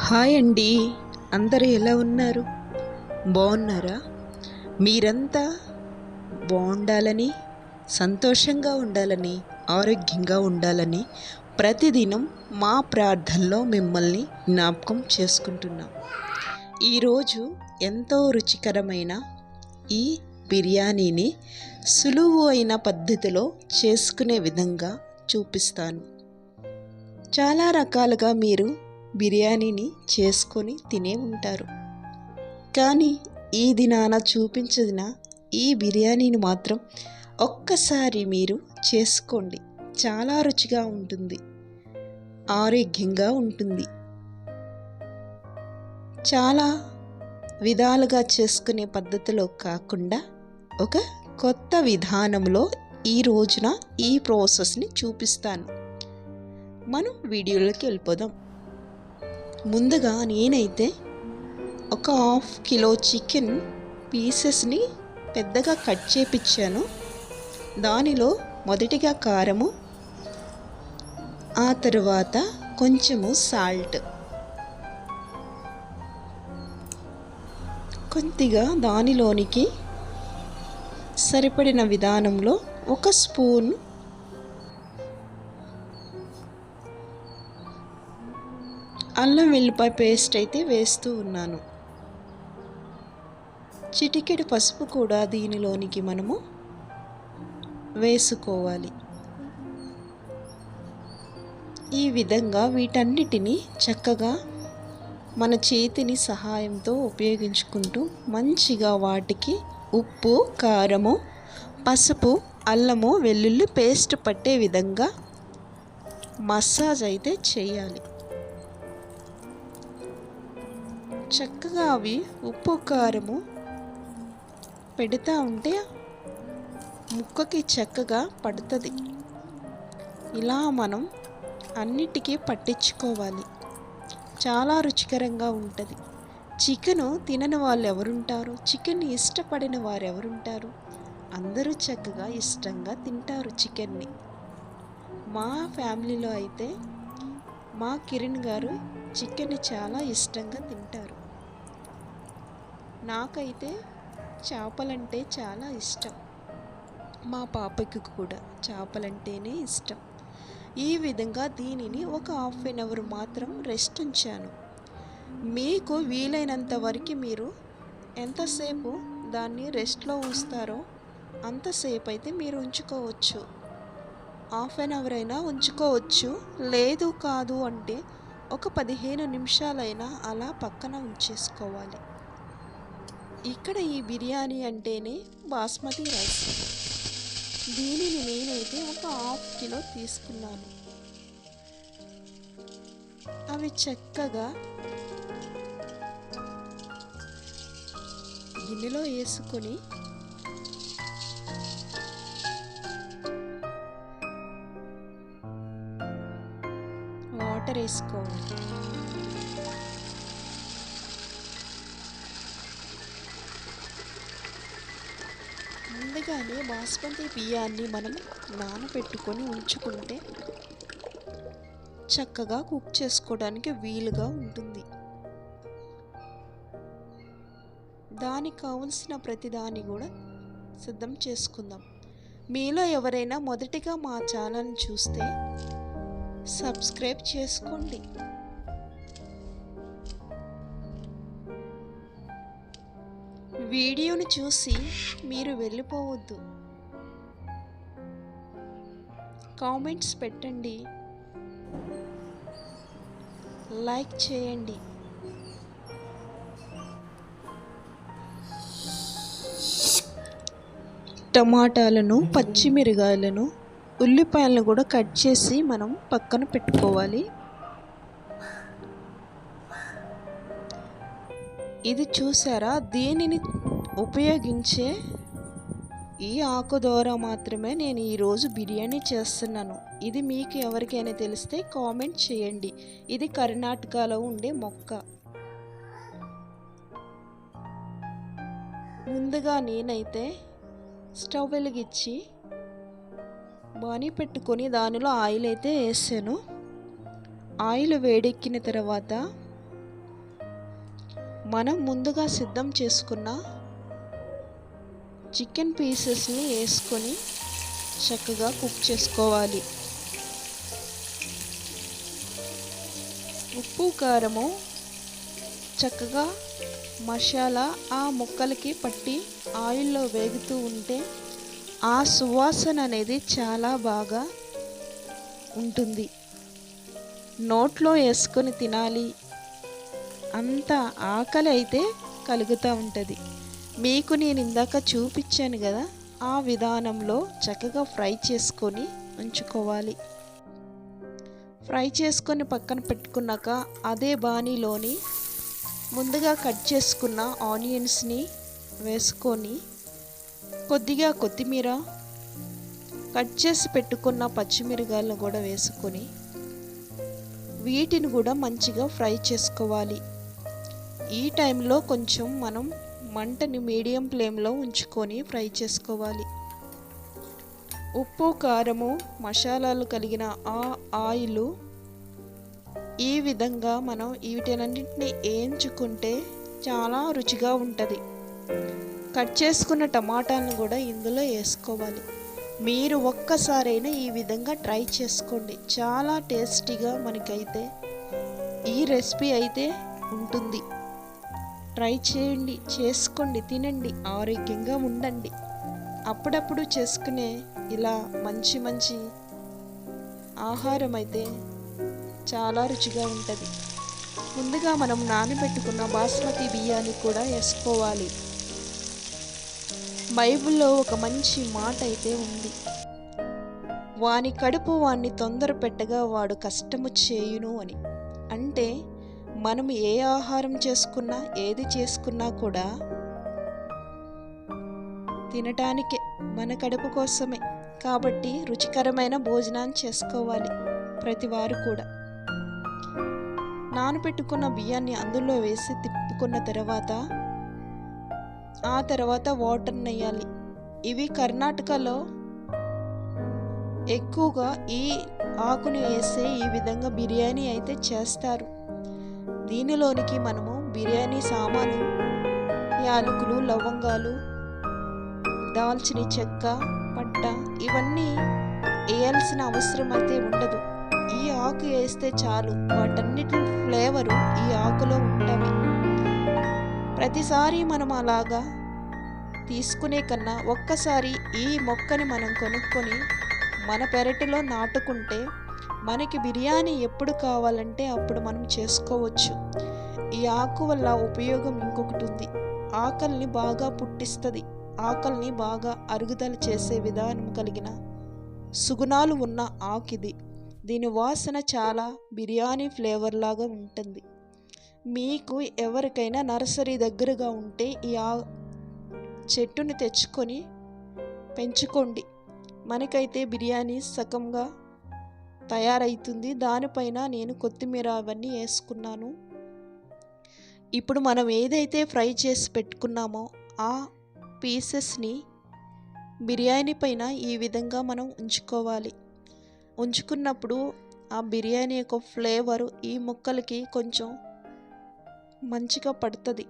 Hi అండి. అందరూ ఎలా ఉన్నారు? బాగున్నారా? మీరంతా బాగుండాలని, సంతోషంగా ఉండాలని, ఆరోగ్యంగా ఉండాలని ప్రతిదినం మా ప్రార్థనలో మిమ్మల్ని జ్ఞాపకం చేసుకుంటున్నాం. ఈరోజు ఎంతో రుచికరమైన ఈ బిర్యానీని సులువు అయిన పద్ధతిలో చేసుకునే విధంగా చూపిస్తాను. చాలా రకాలుగా మీరు బిర్యానీని చేసుకొని తినే ఉంటారు, కానీ ఈ దినాన చూపించిన ఈ బిర్యానీని మాత్రం ఒక్కసారి మీరు చేసుకోండి. చాలా రుచిగా ఉంటుంది, ఆరోగ్యంగా ఉంటుంది. చాలా విధాలుగా చేసుకునే పద్ధతిలో కాకుండా ఒక కొత్త విధానంలో ఈ రోజున ఈ ప్రాసెస్ని చూపిస్తాను. మనం వీడియోలోకి వెళ్ళిపోదాం. ముందుగా నేనైతే ఒక 1/2 కిలో చికెన్ పీసెస్ని పెద్దగా కట్ చేపించాను. దానిలో మొదటిగా కారము, ఆ తర్వాత కొంచెము సాల్ట్, కొద్దిగా దానిలోనికి సరిపడిన విధానంలో 1 స్పూన్ అల్లం వెల్లిపాయ పేస్ట్ అయితే వేస్తూ ఉన్నాను. చిటికెడు పసుపు కూడా దీనిలోనికి మనము వేసుకోవాలి. ఈ విధంగా వీటన్నిటిని చక్కగా మన చేతిని సహాయంతో ఉపయోగించుకుంటూ మంచిగా వాటికి ఉప్పు, కారము, పసుపు, అల్లము వెల్లుల్లి పేస్ట్ పట్టే విధంగా మసాజ్ అయితే చేయాలి. చక్కగా అవి ఉప్పు కారము పెడతా ఉంటే ముక్కకి చక్కగా పడుతుంది. ఇలా మనం అన్నిటికీ పట్టించుకోవాలి. చాలా రుచికరంగా ఉంటుంది. చికెను తినని వాళ్ళు ఎవరుంటారు? చికెన్ ఇష్టపడిన వారు ఎవరుంటారు? అందరూ చక్కగా ఇష్టంగా తింటారు చికెన్ని. మా ఫ్యామిలీలో అయితే మా కిరణ్ గారు చికెన్ని చాలా ఇష్టంగా తింటారు. నాకైతే చేపలంటే చాలా ఇష్టం. మా పాపకి కూడా చేపలంటేనే ఇష్టం. ఈ విధంగా దీనిని ఒక 1/2 అవర్ మాత్రం రెస్ట్ ఉంచాను. మీకు వీలైనంత వరకు మీరు ఎంతసేపు దాన్ని రెస్ట్లో ఉంచుతారో అంతసేపు అయితే మీరు ఉంచుకోవచ్చు. 1/2 అవర్ అయినా ఉంచుకోవచ్చు. లేదు కాదు అంటే ఒక 15 నిమిషాలైనా అలా పక్కన ఉంచేసుకోవాలి. ఇక్కడ ఈ బిర్యానీ అంటేనే బాస్మతి రైస్. దీనిని నేనైతే ఒక 1/2 కిలో తీసుకున్నాను. అవి చక్కగా గిన్నెలో వేసుకొని వాటర్ వేసుకోవాలి. ముందుగానే బాస్మతి బియ్యాన్ని మనం నానబెట్టుకొని ఉంచుకుంటే చక్కగా కుక్ చేసుకోవడానికి వీలుగా ఉంటుంది. దానికి కావలసిన ప్రతిదాన్ని కూడా సిద్ధం చేసుకుందాం. మీలో ఎవరైనా మొదటిగా మా ఛానల్ని చూస్తే సబ్స్క్రైబ్ చేసుకోండి. వీడియోని చూసి మీరు వెళ్ళిపోవద్దు. కామెంట్స్ పెట్టండి, లైక్ చేయండి. టమాటాలను, పచ్చిమిరకాయలను, ఉల్లిపాయలను కూడా కట్ చేసి మనం పక్కన పెట్టుకోవాలి. ఇది చూసారా, దీనిని ఉపయోగించే ఈ ఆకు ద్వారా మాత్రమే నేను ఈరోజు బిర్యానీ చేస్తున్నాను. ఇది మీకు ఎవరికైనా తెలిస్తే కామెంట్ చేయండి. ఇది కర్ణాటకలో ఉండే మొక్క. ముందుగా నేనైతే స్టవ్ వెలిగించి బాణీ పెట్టుకొని దానిలో ఆయిల్ అయితే వేసాను. ఆయిల్ వేడెక్కిన తర్వాత మనం ముందుగా సిద్ధం చేసుకున్న చికెన్ పీసెస్ని వేసుకొని చక్కగా కుక్ చేసుకోవాలి. ఉప్పు కారము చక్కగా మసాలా ఆ ముక్కలకి పట్టి ఆయిల్లో వేగుతూ ఉంటే ఆ సువాసన అనేది చాలా బాగా ఉంటుంది. నోట్లో వేసుకొని తినాలి అంత ఆకలి అయితే కలుగుతూ ఉంటుంది. మీకు నేను ఇందాక చూపించాను కదా, ఆ విధానంలో చక్కగా ఫ్రై చేసుకొని ఉంచుకోవాలి. ఫ్రై చేసుకొని పక్కన పెట్టుకున్నాక అదే బాణీలోని ముందుగా కట్ చేసుకున్న ఆనియన్స్ని వేసుకొని కొద్దిగా కొత్తిమీర, కట్ చేసి పెట్టుకున్న పచ్చిమిరకాయలను కూడా వేసుకొని వీటిని కూడా మంచిగా ఫ్రై చేసుకోవాలి. ఈ టైంలో కొంచెం మనం మంటని మీడియం ఫ్లేమ్లో ఉంచుకొని ఫ్రై చేసుకోవాలి. ఉప్పు కారము మసాలాలు కలిగిన ఆ ఆయిల్ ఈ విధంగా మనం వీటన్నింటినీ వేయించుకుంటే చాలా రుచిగా ఉంటుంది. కట్ చేసుకున్న టమాటాలను కూడా ఇందులో వేసుకోవాలి. మీరు ఒక్కసారైనా ఈ విధంగా ట్రై చేసుకోండి. చాలా టేస్టీగా మనకైతే ఈ రెసిపీ అయితే ఉంటుంది. ట్రై చేయండి, చేసుకోండి, తినండి, ఆరోగ్యంగా ఉండండి. అప్పుడప్పుడు చేసుకునే ఇలా మంచి మంచి ఆహారం అయితే చాలా రుచిగా ఉంటుంది. ముందుగా మనం నానబెట్టుకున్న బాస్మతి బియ్యాన్ని కూడా వేసుకోవాలి. బైబిల్లో ఒక మంచి మాట అయితే ఉంది, వాని కడుపు వాణ్ణి తొందర పెట్టగా వాడు కష్టము చేయును అని. అంటే మనం ఏ ఆహారం చేసుకున్నా ఏది చేసుకున్నా కూడా తినటానికే, మన కడుపు కోసమే. కాబట్టి రుచికరమైన భోజనాన్ని చేసుకోవాలి ప్రతి వారు కూడా. నానబెట్టుకున్న బియ్యాన్ని అందులో వేసి తిప్పుకున్న తర్వాత ఆ తర్వాత వాటర్ నెయ్యాలి. ఇవి కర్ణాటకలో ఎక్కువగా ఈ ఆకుని వేసే ఈ విధంగా బిర్యానీ అయితే చేస్తారు. దీనిలోనికి మనము బిర్యానీ సామాను, యాలకులు, లవంగాలు, దాల్చిన చెక్క, పట్ట ఇవన్నీ వేయాల్సిన అవసరం అయితే ఉండదు. ఈ ఆకు వేస్తే చాలు, వాటన్నిటి ఫ్లేవరు ఈ ఆకులో ఉంటుంది. ప్రతిసారి మనం అలాగా తీసుకునే కన్నా ఒక్కసారి ఈ మొక్కని మనం కొనుక్కొని మన పెరటిలో నాటుకుంటే మనకి బిర్యానీ ఎప్పుడు కావాలంటే అప్పుడు మనం చేసుకోవచ్చు. ఈ ఆకు వల్ల ఉపయోగం ఇంకొకటి ఉంది. ఆకలిని బాగా పుట్టిస్తుంది. ఆకలిని బాగా అరుగుదల చేసే విధానం కలిగిన సుగుణాలు ఉన్న ఆకిది. దీని వాసన చాలా బిర్యానీ ఫ్లేవర్ లాగా ఉంటుంది. మీకు ఎవరికైనా నర్సరీ దగ్గరగా ఉంటే ఈ చెట్టుని తెచ్చుకొని పెంచుకోండి. మనకైతే బిర్యానీ సగంగా తయారవుతుంది. దానిపైన నేను కొత్తిమీర అవన్నీ వేసుకున్నాను. ఇప్పుడు మనం ఏదైతే ఫ్రై చేసి పెట్టుకున్నామో ఆ పీసెస్ని బిర్యానీ పైన ఈ విధంగా మనం ఉంచుకోవాలి. ఉంచుకున్నప్పుడు ఆ బిర్యానీ యొక్క ఫ్లేవరు ఈ ముక్కలకి కొంచెం మంచిగా పడుతుంది.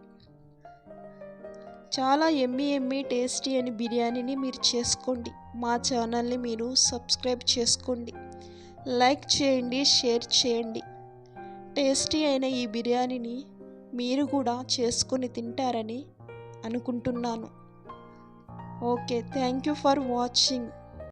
చాలా ఎమ్మీ టేస్టీ అని బిర్యానీని మీరు చేసుకోండి. మా ఛానల్ని మీరు సబ్స్క్రైబ్ చేసుకోండి, లైక్ చేయండి, షేర్ చేయండి. టేస్టీ అయిన ఈ బిర్యానీని మీరు కూడా చేసుకొని తింటారని అనుకుంటున్నాను. Okay, thank you for watching.